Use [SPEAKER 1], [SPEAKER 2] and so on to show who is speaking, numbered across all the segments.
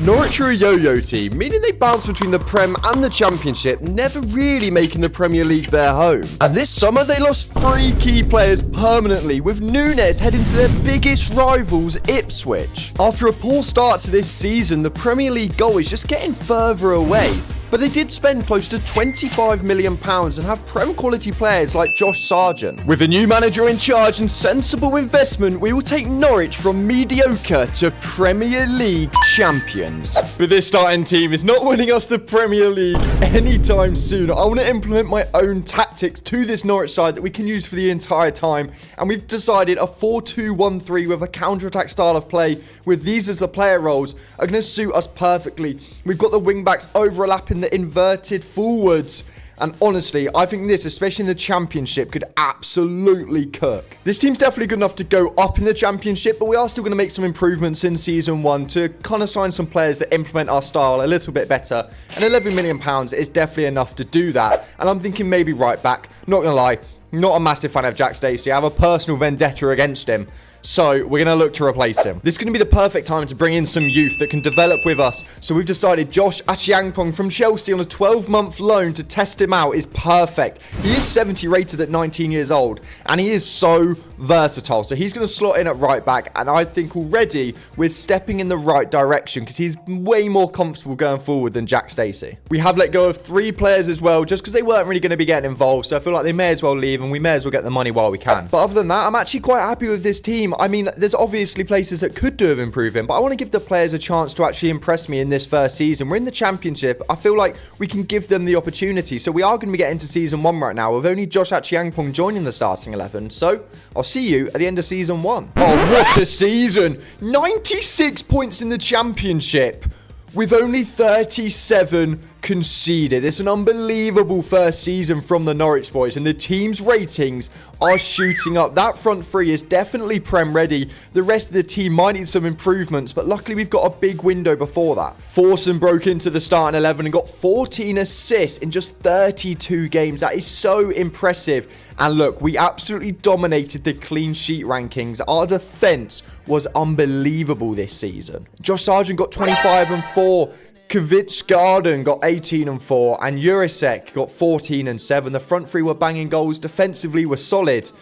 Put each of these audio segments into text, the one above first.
[SPEAKER 1] Norwich are a yo-yo team, meaning they bounce between the Prem and the Championship, never really making the Premier League their home. And this summer they lost 3 key players permanently, with Núñez heading to their biggest rivals, Ipswich. After a poor start to this season, the Premier League goal is just getting further away. But they did spend close to £25 million and have Prem quality players like Josh Sargent. With a new manager in charge and sensible investment, we will take Norwich from mediocre to Premier League champions. But this starting team is not winning us the Premier League anytime soon. I want to implement my own tactics to this Norwich side that we can use for the entire time. And we've decided a 4-2-1-3 with a counter-attack style of play with these as the player roles are going to suit us perfectly. We've got the wing-backs overlapping the inverted forwards. And honestly, I think this, especially in the Championship, could absolutely cook. This team's definitely good enough to go up in the Championship, but we are still going to make some improvements in Season 1 to kind of sign some players that implement our style a little bit better. And £11 million is definitely enough to do that. And I'm thinking maybe right back. Not going to lie, not a massive fan of Jack Stacey. I have a personal vendetta against him. So we're going to look to replace him. This is going to be the perfect time to bring in some youth that can develop with us. So we've decided Josh Achiangpong from Chelsea on a 12-month loan to test him out is perfect. He is 70 rated at 19 years old, and he is so versatile. So he's going to slot in at right back, and I think already we're stepping in the right direction because he's way more comfortable going forward than Jack Stacey. We have let go of 3 players as well just because they weren't really going to be getting involved. So I feel like they may as well leave, and we may as well get the money while we can. But other than that, I'm actually quite happy with this team. I mean, there's obviously places that could do with improving, but I want to give the players a chance to actually impress me in this first season. We're in the Championship. I feel like we can give them the opportunity. So we are going to be getting to Season 1 right now with only Josh Achiangpong joining the starting 11. So I'll see you at the end of Season 1. Oh, what a season! 96 points in the Championship with only 37 conceded. It's an unbelievable first season from the Norwich boys, and the team's ratings are shooting up. That front three is definitely Prem ready. The rest of the team might need some improvements, but luckily we've got a big window before that. Forson broke into the starting 11 and got 14 assists in just 32 games. That is so impressive. And look, we absolutely dominated the clean sheet rankings. Our defense was unbelievable this season. Josh Sargent got 25 and 4. Kvitsgarden got 18 and 4, and Jurasek got 14 and 7. The front three were banging goals. Defensively were solid.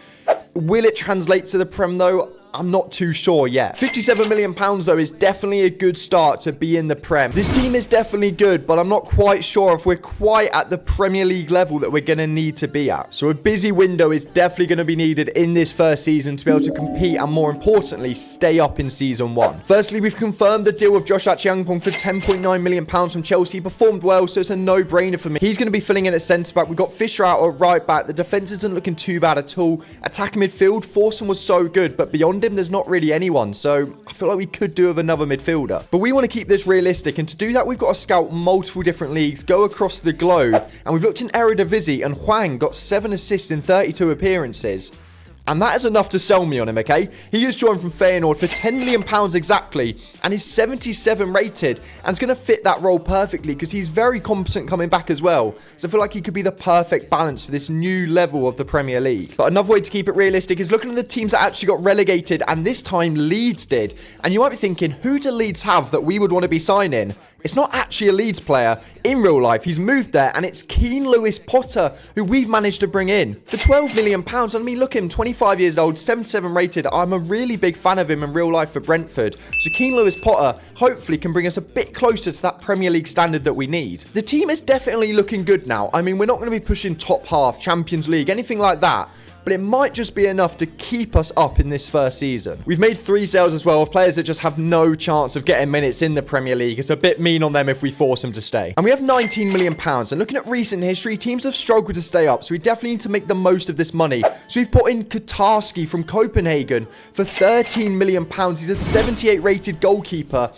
[SPEAKER 1] Will it translate to the Prem though? I'm not too sure yet. £57 million though is definitely a good start to be in the Prem. This team is definitely good, but I'm not quite sure if we're quite at the Premier League level that we're going to need to be at. So a busy window is definitely going to be needed in this first season to be able to compete and, more importantly, stay up in Season 1. Firstly, we've confirmed the deal with Josh Achiangpong for £10.9 million from Chelsea. He performed well, so it's a no-brainer for me. He's going to be filling in at centre-back. We've got Fisher out at right-back. The defence isn't looking too bad at all. Attacking midfield, Forson was so good, but beyond him, there's not really anyone, so I feel like we could do with another midfielder. But we want to keep this realistic, and to do that, we've got to scout multiple different leagues, go across the globe, and we've looked in Eredivisie, and Hwang got 7 assists in 32 appearances. And that is enough to sell me on him, okay? He is joined from Feyenoord for £10 million exactly, and is 77 rated, and is going to fit that role perfectly because he's very competent coming back as well. So I feel like he could be the perfect balance for this new level of the Premier League. But another way to keep it realistic is looking at the teams that actually got relegated, and this time Leeds did. And you might be thinking, who do Leeds have that we would want to be signing? It's not actually a Leeds player in real life. He's moved there, and it's Keane Lewis Potter, who we've managed to bring in for £12 million. I mean, look at him, 25 years old, 77 rated. I'm a really big fan of him in real life for Brentford. So Keane Lewis Potter hopefully can bring us a bit closer to that Premier League standard that we need. The team is definitely looking good now. I mean, we're not going to be pushing top half, Champions League, anything like that, but it might just be enough to keep us up in this first season. We've made 3 sales as well of players that just have no chance of getting minutes in the Premier League. It's a bit mean on them if we force them to stay. And we have £19 million. And looking at recent history, teams have struggled to stay up, so we definitely need to make the most of this money. So we've put in Katarski from Copenhagen for £13 million. He's a 78 rated goalkeeper.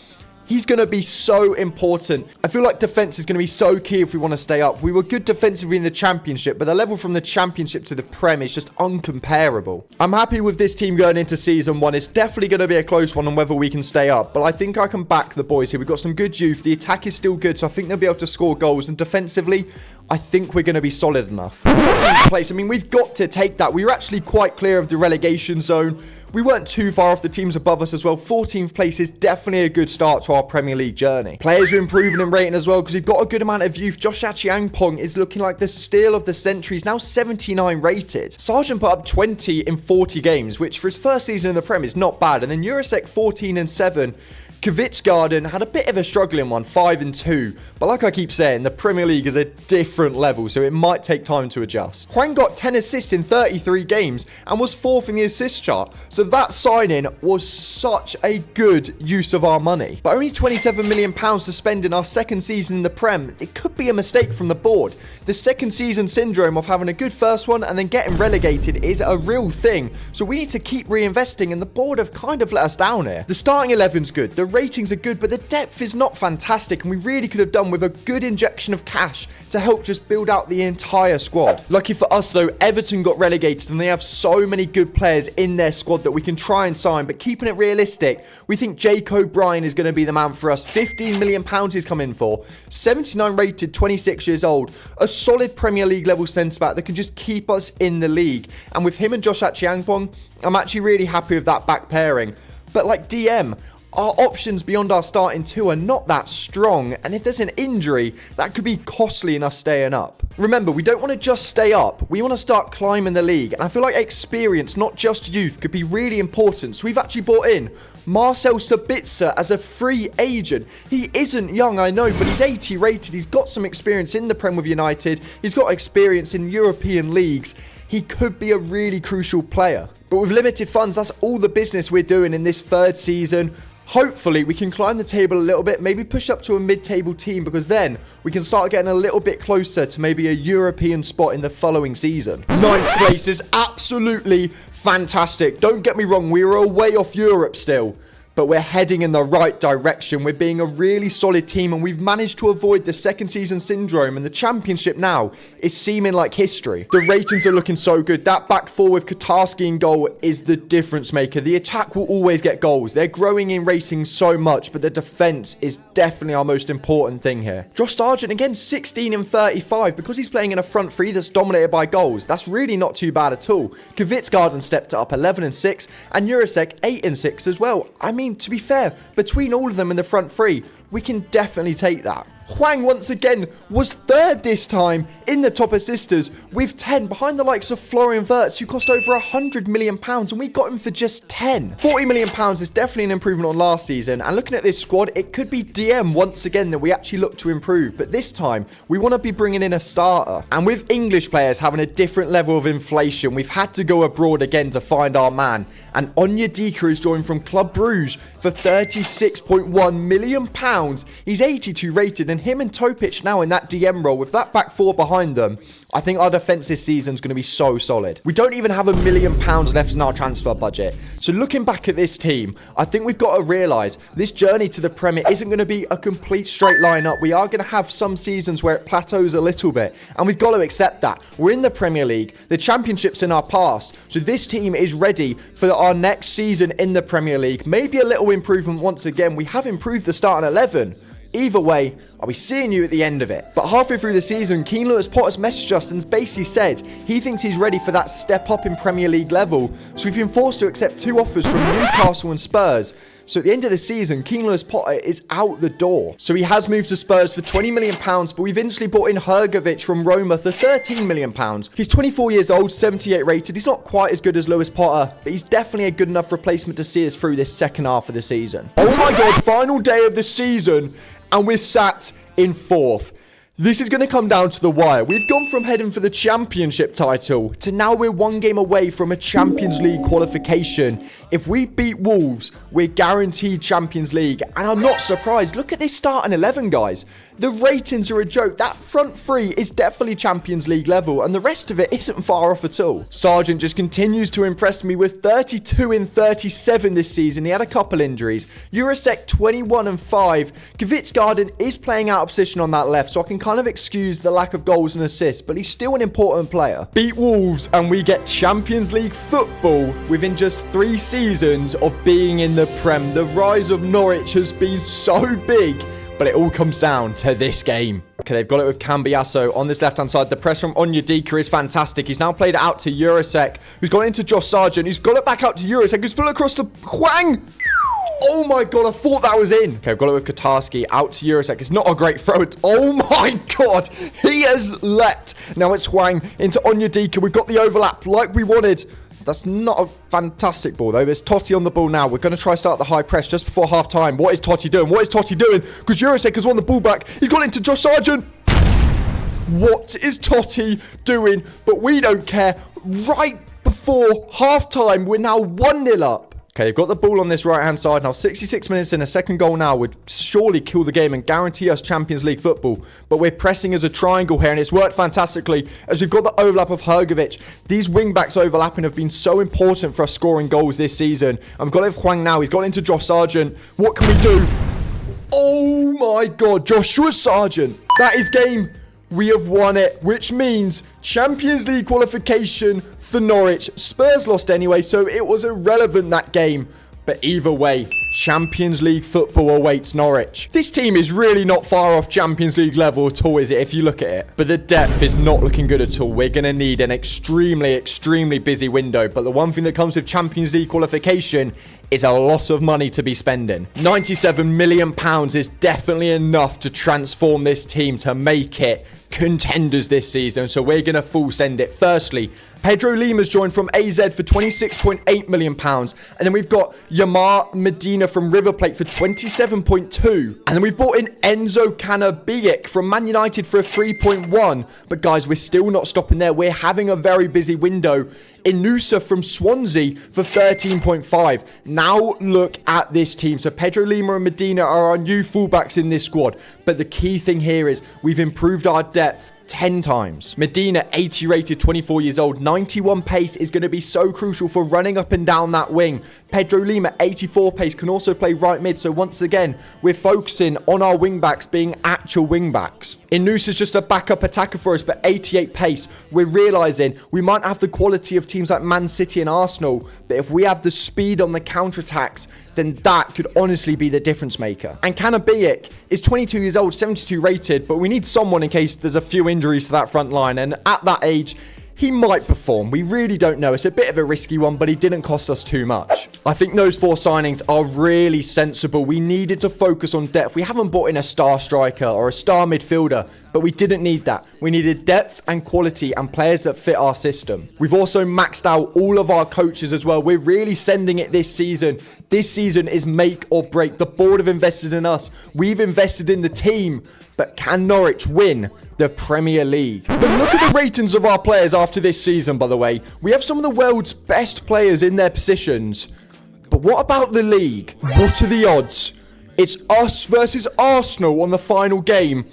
[SPEAKER 1] He's going to be so important. I feel like defense is going to be so key if we want to stay up. We were good defensively in the Championship, but the level from the Championship to the Prem is just uncomparable. I'm happy with this team going into Season 1. It's definitely going to be a close one on whether we can stay up, but I think I can back the boys here. We've got some good youth. The attack is still good, so I think they'll be able to score goals. And defensively, I think we're going to be solid enough. 14th place, I mean, we've got to take that. We were actually quite clear of the relegation zone. We weren't too far off the teams above us as well. 14th place is definitely a good start to our Premier League journey. Players are improving in rating as well because we've got a good amount of youth. Josh Achiangpong is looking like the steal of the century. He's now 79 rated. Sargent put up 20 in 40 games, which for his first season in the Prem is not bad. And then Jurasek 14 and 7. Kvitsgarden had a bit of a struggling one, 5 and 2. But like I keep saying, the Premier League is a different level, so it might take time to adjust. Hwang got 10 assists in 33 games and was 4th in the assist chart. So that signing was such a good use of our money. But only £27 million to spend in our second season in the Prem, it could be a mistake from the board. The second season syndrome of having a good first one and then getting relegated is a real thing. So we need to keep reinvesting, and the board have kind of let us down here. The starting 11's good. The ratings are good, but the depth is not fantastic, and we really could have done with a good injection of cash to help just build out the entire squad. Lucky for us though, Everton got relegated and they have so many good players in their squad that we can try and sign, but keeping it realistic, we think Jake O'Brien is going to be the man for us. £15 million he's come in for, 79 rated, 26 years old, a solid Premier League level centre-back that can just keep us in the league, and with him and Josh Achiangpong, I'm actually really happy with that back pairing. But like DM, our options beyond our starting two are not that strong, and if there's an injury, that could be costly in us staying up. Remember, we don't want to just stay up, we want to start climbing the league, and I feel like experience, not just youth, could be really important. So we've actually brought in Marcel Sabitzer as a free agent. He isn't young, I know, but he's 80 rated, he's got some experience in the Prem with United, he's got experience in European leagues. He could be a really crucial player. But with limited funds, that's all the business we're doing in this third season. Hopefully, we can climb the table a little bit, maybe push up to a mid-table team, because then we can start getting a little bit closer to maybe a European spot in the following season. 9th place is absolutely fantastic. Don't get me wrong, we were a way off Europe still, but we're heading in the right direction. We're being a really solid team, and we've managed to avoid the second season syndrome, and the championship now is seeming like history. The ratings are looking so good. That back four with Katarski in goal is the difference maker. The attack will always get goals. They're growing in ratings so much, but the defense is definitely our most important thing here. Josh Sargent, again, 16 and 35. Because he's playing in a front three that's dominated by goals, that's really not too bad at all. Kvitsgarden stepped up 11 and 6, and Jurasek 8 and 6 as well. I mean, to be fair, between all of them in the front three, we can definitely take that. Hwang once again was third this time in the top assisters with 10, behind the likes of Florian Wirtz, who cost over £100 million, and we got him for just 10. £40 million is definitely an improvement on last season, and looking at this squad, it could be DM once again that we actually look to improve, but this time we want to be bringing in a starter. And with English players having a different level of inflation, we've had to go abroad again to find our man, and Onyedika has joined from Club Bruges for £36.1 million. He's 82 rated, and him and Topic now in that DM role with that back four behind them, I think our defence this season is going to be so solid. We don't even have £1 million left in our transfer budget. So looking back at this team, I think we've got to realise this journey to the Premier isn't going to be a complete straight line up. We are going to have some seasons where it plateaus a little bit, and we've got to accept that. We're in the Premier League, the Championship's in our past, so this team is ready for our next season in the Premier League. Maybe a little improvement once again. We have improved the starting 11. Either way, I'll be seeing you at the end of it. But halfway through the season, Keane Lewis Potter's messaged us and basically said he thinks he's ready for that step up in Premier League level. So we've been forced to accept 2 offers from Newcastle and Spurs. So at the end of the season, Keane Lewis Potter is out the door. So he has moved to Spurs for £20 million, but we've instantly brought in Hrgovic from Roma for £13 million. He's 24 years old, 78 rated. He's not quite as good as Lewis Potter, but he's definitely a good enough replacement to see us through this second half of the season. Oh my God, final day of the season, and we're sat in 4th. This is going to come down to the wire. We've gone from heading for the championship title to now we're 1 game away from a Champions League qualification. If we beat Wolves, we're guaranteed Champions League. And I'm not surprised. Look at this starting 11, guys. The ratings are a joke. That front three is definitely Champions League level, and the rest of it isn't far off at all. Sargent just continues to impress me with 32 in 37 this season. He had a couple injuries. Jurasek 21 and 5. Kvitsgarden is playing out of position on that left, so I can kind of excuse the lack of goals and assists, but he's still an important player. Beat Wolves and we get Champions League football within just 3 seasons of being in the Prem. The rise of Norwich has been so big, but it all comes down to this game. Okay, they've got it with Cambiasso on this left-hand side. The press from Onyedika is fantastic. He's now played it out to Jurasek, who's gone into Josh Sargent, who's got it back out to Jurasek, who's put it across to Hwang. Oh my god, I thought that was in. Okay, I've got it with Katarski out to Jurasek. It's not a great throw. Oh my god, he has leapt. Now it's Hwang into Onyedika. We've got the overlap like we wanted. That's not a fantastic ball, though. There's Totti on the ball now. We're going to try start the high press just before half-time. What is Totti doing? What is Totti doing? Because Jurasek has won the ball back. He's gone into Josh Sargent. What is Totti doing? But we don't care. Right before half-time, we're now 1-0 up. Okay, they've got the ball on this right-hand side now. 66 minutes in, a second goal now would surely kill the game and guarantee us Champions League football. But we're pressing as a triangle here, and it's worked fantastically as we've got the overlap of Hrgovic. These wing-backs overlapping have been so important for us scoring goals this season. And we've got it with Hwang now. He's got into Josh Sargent. What can we do? Oh my god, Joshua Sargent. That is game. We have won it, which means Champions League qualification for Norwich. Spurs lost anyway, so it was irrelevant that game. But either way, Champions League football awaits Norwich. This team is really not far off Champions League level at all, is it, if you look at it? But the depth is not looking good at all. We're going to need an extremely, extremely busy window. But the one thing that comes with Champions League qualification is a lot of money to be spending. £97 million is definitely enough to transform this team to make it contenders this season. So we're going to full send it. Firstly, Pedro Lima's joined from AZ for £26.8 million. And then we've got Yamar Medina from River Plate for 27.2. And then we've brought in Enzo Cannabigik from Man United for a 3.1. But guys, we're still not stopping there. We're having a very busy window. Inusa from Swansea for 13.5. Now look at this team. So Pedro Lima and Medina are our new fullbacks in this squad. But the key thing here is we've improved our depth 10 times. Medina, 80 rated, 24 years old, 91 pace is going to be so crucial for running up and down that wing. Pedro Lima, 84 pace, can also play right mid. So once again, we're focusing on our wing backs being actual wing backs. Inusa's just a backup attacker for us, but 88 pace. We're realising we might have the quality of teams like Man City and Arsenal, but if we have the speed on the counter-attacks, then that could honestly be the difference maker. And Cannabigik is 22 years old, 72 rated, but we need someone in case there's a few injuries to that front line. And at that age, he might perform. We really don't know. It's a bit of a risky one, but he didn't cost us too much. I think those 4 signings are really sensible. We needed to focus on depth. We haven't bought in a star striker or a star midfielder, but we didn't need that. We needed depth and quality and players that fit our system. We've also maxed out all of our coaches as well. We're really sending it this season. This season is make or break. The board have invested in us. We've invested in the team. But can Norwich win the Premier League? But look at the ratings of our players after this season, by the way. We have some of the world's best players in their positions. But what about the league? What are the odds? It's us versus Arsenal on the final game.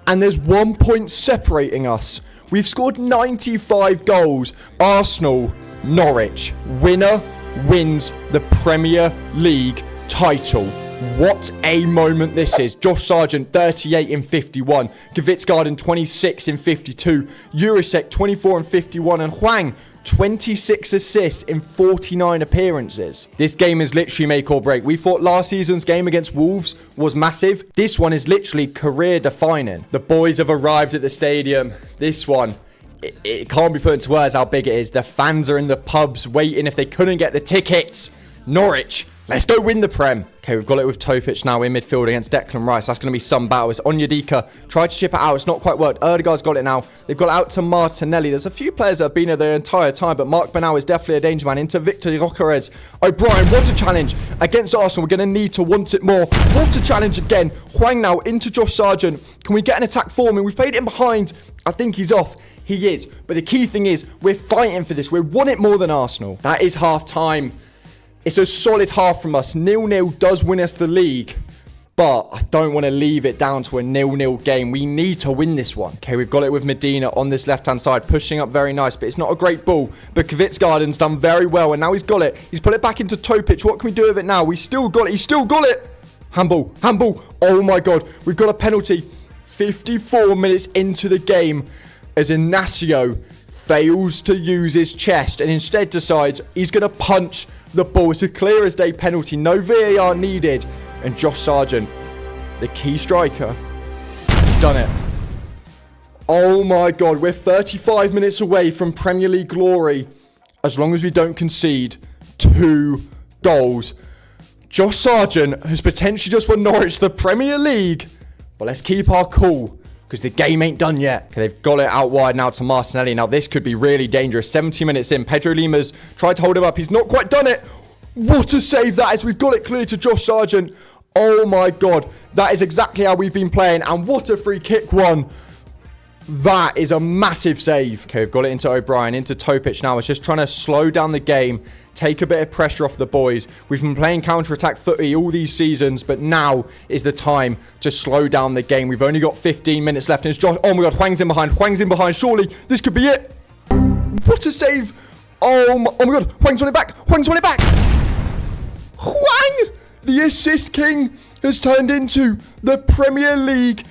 [SPEAKER 1] And there's 1 point separating us. We've scored 95 goals. Arsenal, Norwich. Winner wins the Premier League title. What a moment this is. Josh Sargent, 38 in 51. Kvitsgarden, 26 in 52. Jurasek, 24 in 51. And Hwang, 26 assists in 49 appearances. This game is literally make or break. We thought last season's game against Wolves was massive. This one is literally career defining. The boys have arrived at the stadium. This one, it can't be put into words how big it is. The fans are in the pubs waiting if they couldn't get the tickets. Norwich, let's go win the Prem. Okay, we've got it with Topic now in midfield against Declan Rice. That's going to be some battle. It's Onyedika. Tried to ship it out. It's not quite worked. Erdegaard's got it now. They've got it out to Martinelli. There's a few players that have been there the entire time, but Mark Bernal is definitely a danger man. Into Victor Rocarez. O'Brien, what a challenge against Arsenal. We're going to need to want it more. What a challenge again. Hwang now into Josh Sargent. Can we get an attack for him? We've played him behind. I think he's off. He is. But the key thing is we're fighting for this. We want it more than Arsenal. That is half time. It's a solid half from us. 0-0 does win us the league. But I don't want to leave it down to a 0-0 game. We need to win this one. Okay, we've got it with Medina on this left-hand side. Pushing up very nice, but it's not a great ball. But Kvitsgarden's done very well, and now he's got it. He's put it back into Topic. What can we do with it now? We still got it. He's still got it. Handball. Handball. Oh, my God. We've got a penalty. 54 minutes into the game as Inacio fails to use his chest and instead decides he's going to punch the ball. It's a clear as day penalty. No VAR needed. And Josh Sargent, the key striker, he's done it. Oh my God, we're 35 minutes away from Premier League glory. As long as we don't concede 2 goals. Josh Sargent has potentially just won Norwich the Premier League. But let's keep our cool, because the game ain't done yet. Okay, they've got it out wide now to Martinelli. Now this could be really dangerous. 70 minutes in, Pedro Lima's tried to hold him up. He's not quite done it. What a save that is. We've got it clear to Josh Sargent. Oh my God, that is exactly how we've been playing. And what a free kick one. That is a massive save. Okay, we've got it into O'Brien, into Topic now. It's just trying to slow down the game, take a bit of pressure off the boys. We've been playing counter-attack footy all these seasons, but now is the time to slow down the game. We've only got 15 minutes left. And it's Josh. Oh my God, Hwang's in behind. Hwang's in behind. Surely this could be it. What a save. Oh my God, Hwang's on it back. Hwang's on it back. Hwang, the assist king, has turned into the Premier League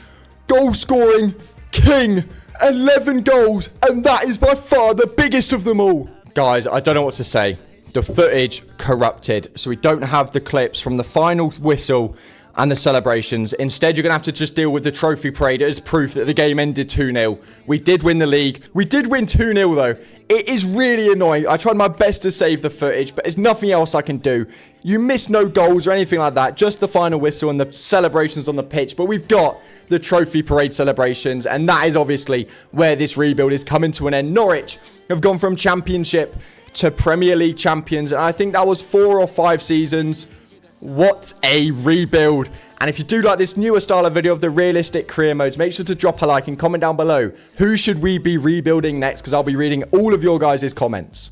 [SPEAKER 1] goal-scoring king. 11 goals, and that is by far the biggest of them all. Guys, I don't know what to say. The footage corrupted, so we don't have the clips from the final whistle and the celebrations. Instead, you're going to have to just deal with the trophy parade as proof that the game ended 2-0. We did win the league. We did win 2-0 though. It is really annoying. I tried my best to save the footage, but there's nothing else I can do. You missed no goals or anything like that. Just the final whistle and the celebrations on the pitch. But we've got the trophy parade celebrations, and that is obviously where this rebuild is coming to an end. Norwich have gone from Championship to Premier League champions, and I think that was 4 or 5 seasons. What a rebuild. And if you do like this newer style of video of the realistic career modes, make sure to drop a like and comment down below. Who should we be rebuilding next? Because I'll be reading all of your guys' comments.